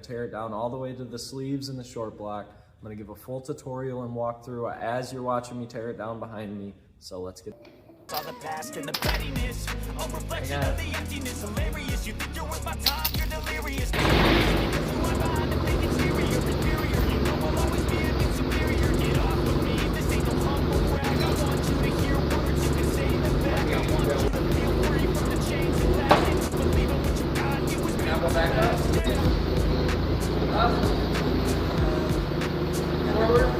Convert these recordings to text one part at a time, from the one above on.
to tear it down all the way to the sleeves and the short block. I'm going to give a full tutorial and walkthrough as you're watching me tear it down behind me. So let's get all the past and the pettiness, a reflection of the emptiness. Hilarious, you think you're worth my time, you're delirious. You are behind and think inferior, inferior. You know I'll always be a bit superior. Get off of me, this ain't no humble brag. I want you to hear words, you can say them back. I want you to feel free from the chains and latches. Believe in what you got, you was built for last. Forward.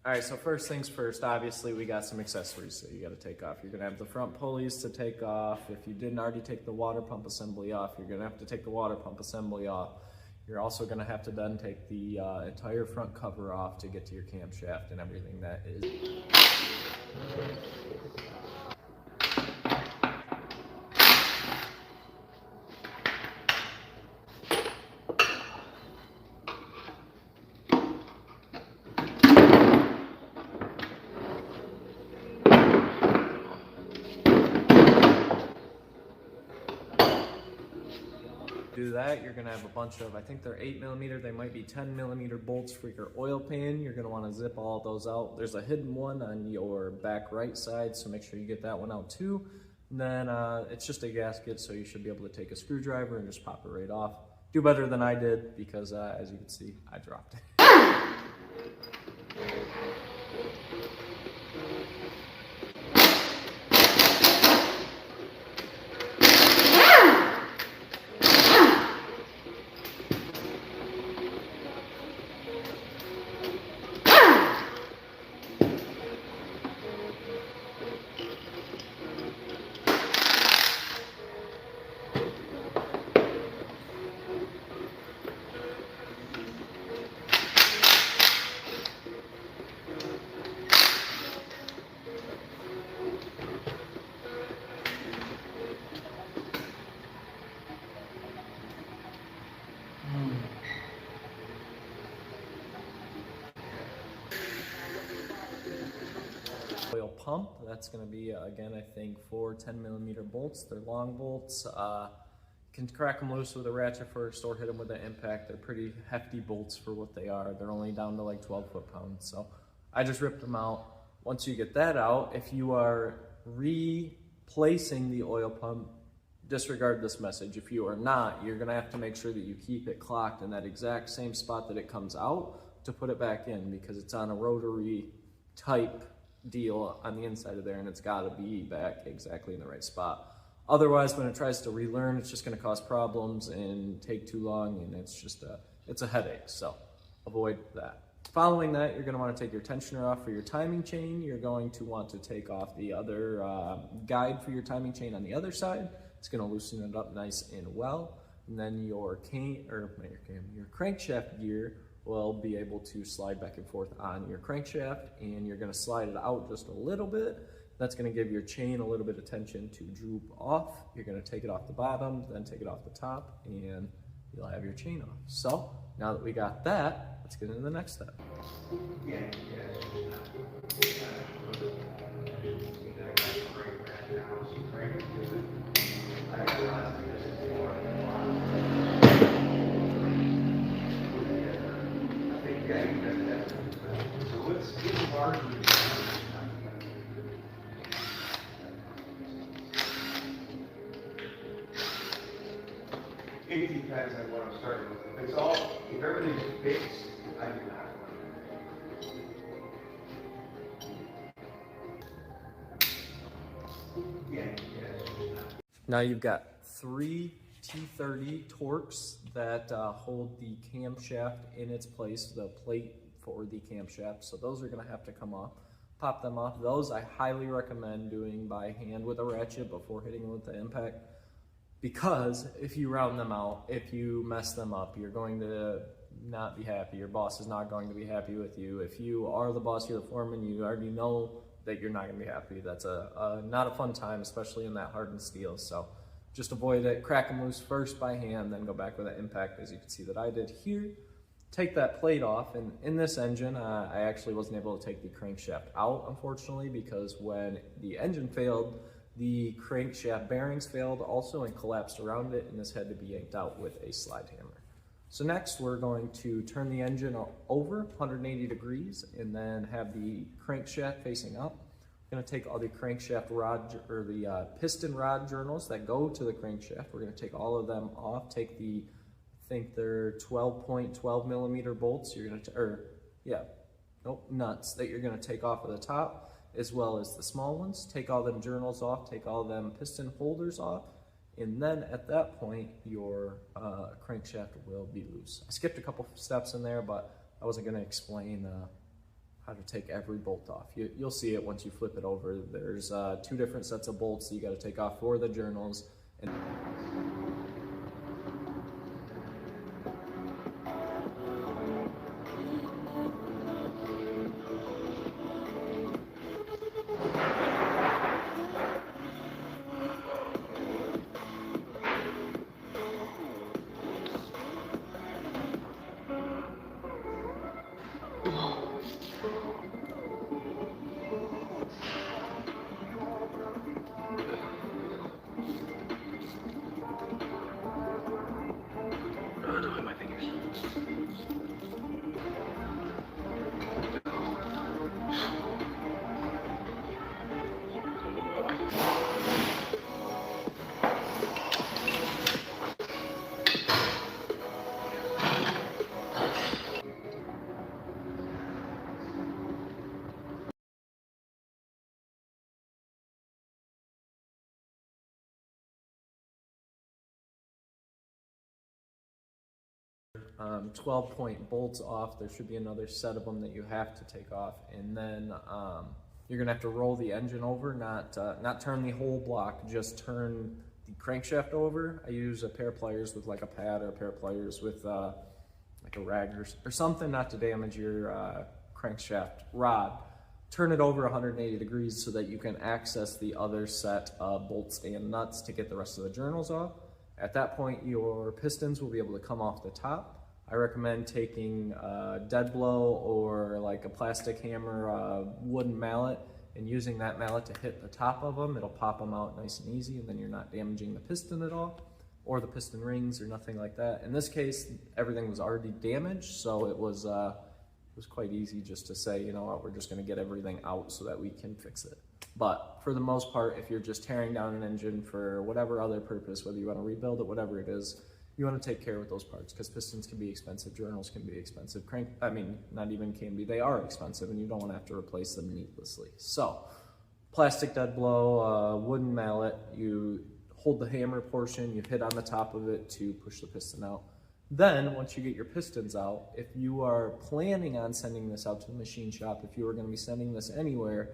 Alright, so first things first, obviously we got some accessories that you got to take off. You're going to have the front pulleys to take off. If you didn't already take the water pump assembly off, you're going to have to take the water pump assembly off. You're also going to have to then take the entire front cover off to get to your camshaft and everything that is. Do that, you're going to have a bunch of, I think they're 8mm, they might be 10mm bolts for your oil pan. You're going to want to zip all those out. There's a hidden one on your back right side, so make sure you get that one out too. And then it's just a gasket, so you should be able to take a screwdriver and just pop it right off. Do better than I did because as you can see, I dropped it. Oil pump, that's going to be again I think 4 10mm bolts. They're long bolts. Can crack them loose with a ratchet first or hit them with an impact. They're pretty hefty bolts for what they are. They're only down to like 12 foot-pounds, so I just ripped them out. Once you get that out, if you are replacing the oil pump, disregard this message. If you are not, you're going to have to make sure that you keep it clocked in that exact same spot that it comes out to put it back in, because it's on a rotary type deal on the inside of there, and it's got to be back exactly in the right spot. Otherwise, when it tries to relearn, it's just going to cause problems and take too long, and it's a headache, so avoid that. Following that, you're going to want to take your tensioner off for your timing chain. You're going to want to take off the other guide for your timing chain on the other side. It's going to loosen it up nice and well. And then your crankshaft gear will be able to slide back and forth on your crankshaft, and you're going to slide it out just a little bit. That's going to give your chain a little bit of tension to droop off. You're going to take it off the bottom, then take it off the top, and you'll have your chain off. So now that we got that, let's get into the next step. It depends on what I'm starting with. If it's all, if everything's fixed, I do not. Yeah. Now you've got 3 T30 Torques that hold the camshaft in its place, the plate for the camshaft. So those are going to have to come off. Pop them off. Those I highly recommend doing by hand with a ratchet before hitting with the impact. Because if you round them out, if you mess them up, you're going to not be happy. Your boss is not going to be happy with you. If you are the boss, you're the foreman, you already know that you're not going to be happy. That's not a fun time, especially in that hardened steel. So just avoid it. Crack them loose first by hand, then go back with an impact, as you can see that I did here. Take that plate off, and in this engine, I actually wasn't able to take the crankshaft out, unfortunately, because when the engine failed, the crankshaft bearings failed also and collapsed around it, and this had to be yanked out with a slide hammer. So next, we're going to turn the engine over 180 degrees and then have the crankshaft facing up. We're going to take all the crankshaft rod, or the piston rod journals that go to the crankshaft. We're going to take all of them off, take the, I think they're 12.12 millimeter bolts. You're going to, nuts that you're going to take off of the top, as well as the small ones. Take all them journals off, take all them piston holders off, and then at that point, your crankshaft will be loose. I skipped a couple steps in there, but I wasn't going to explain how to take every bolt off. You'll see it once you flip it over. There's 2 different sets of bolts that you got to take off for the journals. And um, 12-point bolts off. There should be another set of them that you have to take off, and then you're gonna have to roll the engine over, not turn the whole block, just turn the crankshaft over. I use a pair of pliers with like a pad, or a pair of pliers with like a Wrangler or something, not to damage your crankshaft rod. Turn it over 180 degrees so that you can access the other set of bolts and nuts to get the rest of the journals off. At that point, your pistons will be able to come off the top. I recommend taking dead blow or like a plastic hammer, wooden mallet, and using that mallet to hit the top of them. It'll pop them out nice and easy, and then you're not damaging the piston at all, or the piston rings or nothing like that. In this case, everything was already damaged, so it was quite easy just to say, you know what, we're just gonna get everything out so that we can fix it. But for the most part, if you're just tearing down an engine for whatever other purpose, whether you want to rebuild it, whatever it is, you want to take care of those parts, because pistons can be expensive, journals can be expensive, not even can be, they are expensive, and you don't want to have to replace them needlessly. So, plastic dead blow, wooden mallet, you hold the hammer portion, you hit on the top of it to push the piston out. Then, once you get your pistons out, if you are planning on sending this out to the machine shop, if you are going to be sending this anywhere,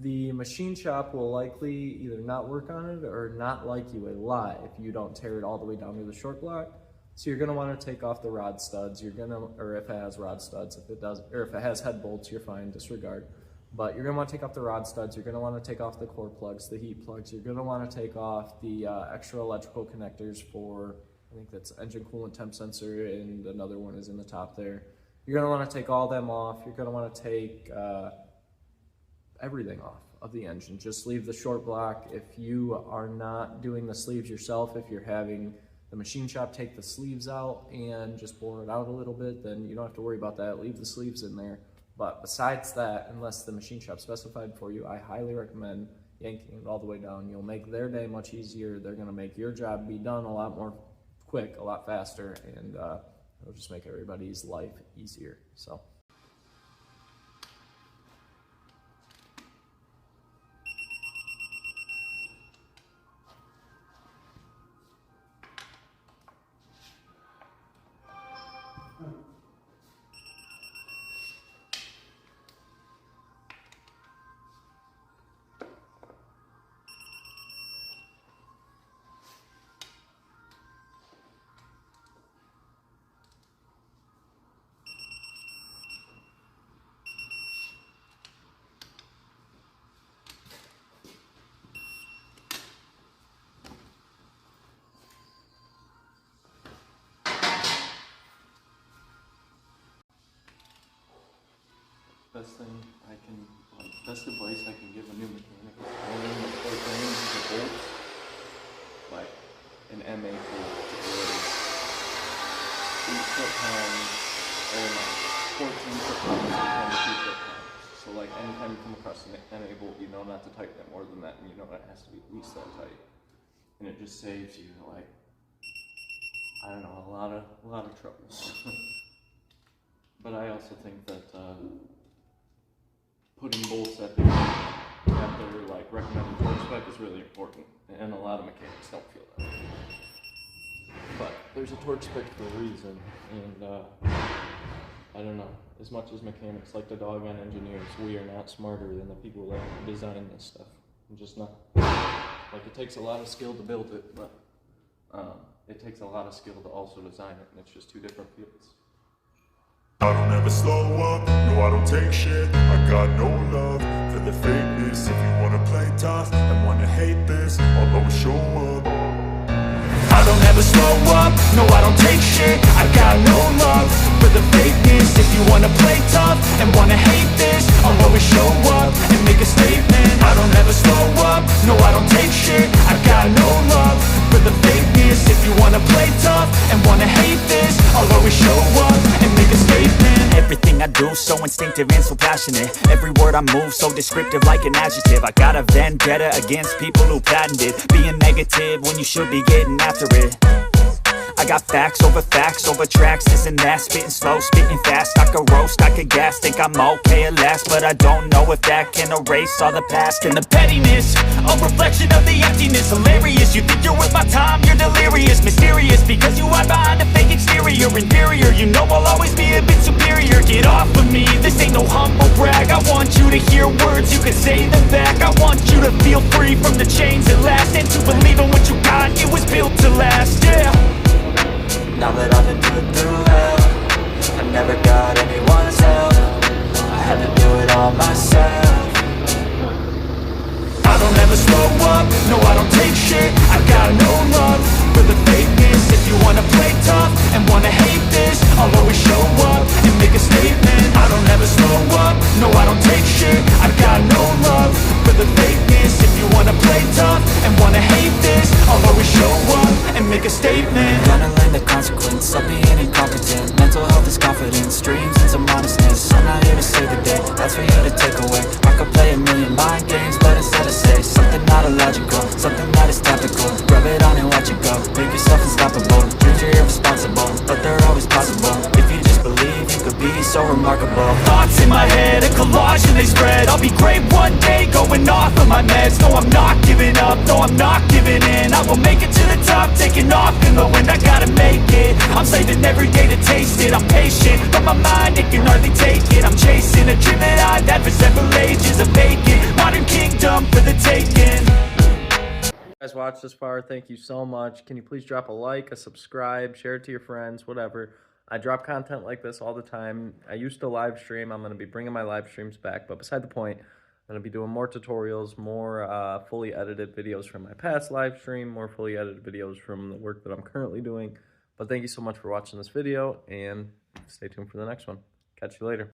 the machine shop will likely either not work on it or not like you a lot if you don't tear it all the way down to the short block. So you're going to want to take off the rod studs. Or if it has rod studs, if it does, or if it has head bolts, you're fine, disregard. But you're going to want to take off the rod studs. You're going to want to take off the core plugs, the heat plugs. You're going to want to take off the extra electrical connectors for, I think that's engine coolant temp sensor, and another one is in the top there. You're going to want to take all them off. You're going to want to take everything off. of the engine. Just leave the short block. If you are not doing the sleeves yourself, if you're having the machine shop take the sleeves out and just bore it out a little bit, then you don't have to worry about that. Leave the sleeves in there. But besides that, unless the machine shop specified for you, I highly recommend yanking it all the way down. You'll make their day much easier. They're gonna make your job be done a lot more quick, a lot faster, and it'll just make everybody's life easier. So. Best advice I can give a new mechanic is only the plate range of the bolts like an MA bolt is 8 foot-pounds or not 14 foot-pounds and 22 foot-pounds. So like anytime you come across an MA bolt, you know not to tighten it more than that, and you know it has to be at least that tight. And it just saves you like, I don't know, a lot of trouble. But I also think that putting bolts at their like recommended torque spec is really important, and a lot of mechanics don't feel that. But there's a torque spec for a reason, and I don't know. As much as mechanics like to dog on engineers, we are not smarter than the people that design this stuff. I'm just not. Like, it takes a lot of skill to build it, but it takes a lot of skill to also design it, and it's just two different fields. I don't ever slow up, no I don't take shit. I got no love for the fakeness. If you wanna play tough and wanna hate this, I'll always show up. I don't ever slow up, no I don't take shit. I got no love for the fakeness. If you wanna play tough and wanna hate this, I'll always show up and make a statement. I don't ever slow up, no I don't take shit. I got no love for the fakeness. If you wanna play tough and wanna hate this, I'll always show up and make a statement. Everything I do so instinctive and so passionate. Every word I move so descriptive like an adjective. I got a vendetta against people who patented being negative when you should be getting after it. I got facts over tracks, this and that. Spitting slow, spitting fast. I could roast, I could gas. Think I'm okay at last, but I don't know if that can erase all the past. And the pettiness, a reflection of the emptiness. Hilarious, you think you're worth my time, you're delirious. Mysterious, because you hide behind a fake exterior. Inferior, you know I'll always be a bit superior. Get off of me, this ain't no humble brag. I want you to hear words, you can say them back. I want you to feel free from the chains at last, and to believe in what you got, it was built to last, yeah. Now that I've been put through hell, I never got anyone's help. I had to do it all myself. I don't ever slow up, no I don't take shit. I got no love for the fakeness. If you wanna play tough and wanna hate this, I'll always show up and make a statement. I don't ever slow up, no I don't take shit. I got no love for the fakeness. If you wanna play tough and wanna hate this, I'll always show up and make a statement. Gonna learn the consequence of being incompetent. Mental health is confidence, dreams and some honestness. I'm not here to save the day, that's for you to take away. I could play a million mind games, but instead I say something not illogical, something that is topical. Rub it on and watch it go, make yourself unstoppable. Dreams are irresponsible, but they're always possible. If you just believe, you could be so remarkable. Thoughts in my head, a collage and they spread. I'll be great one day, going off of my meds. No, I'm not giving up, no, I'm not giving in. I will make it to the top, taking off in the wind. I gotta make it, I'm saving every day to taste it. I'm patient, but my mind, it can hardly take it. I'm chasing a dream that I've had for several ages. A vacant, modern kingdom for the taking. Guys, watch this far, thank you so much. Can you please drop a like, a subscribe, share it to your friends, whatever. I drop content like this all the time. I used to live stream. I'm going to be bringing my live streams back, but beside the point, I'm going to be doing more tutorials, more fully edited videos from my past live stream, more fully edited videos from the work that I'm currently doing. But thank you so much for watching this video, and stay tuned for the next one. Catch you later.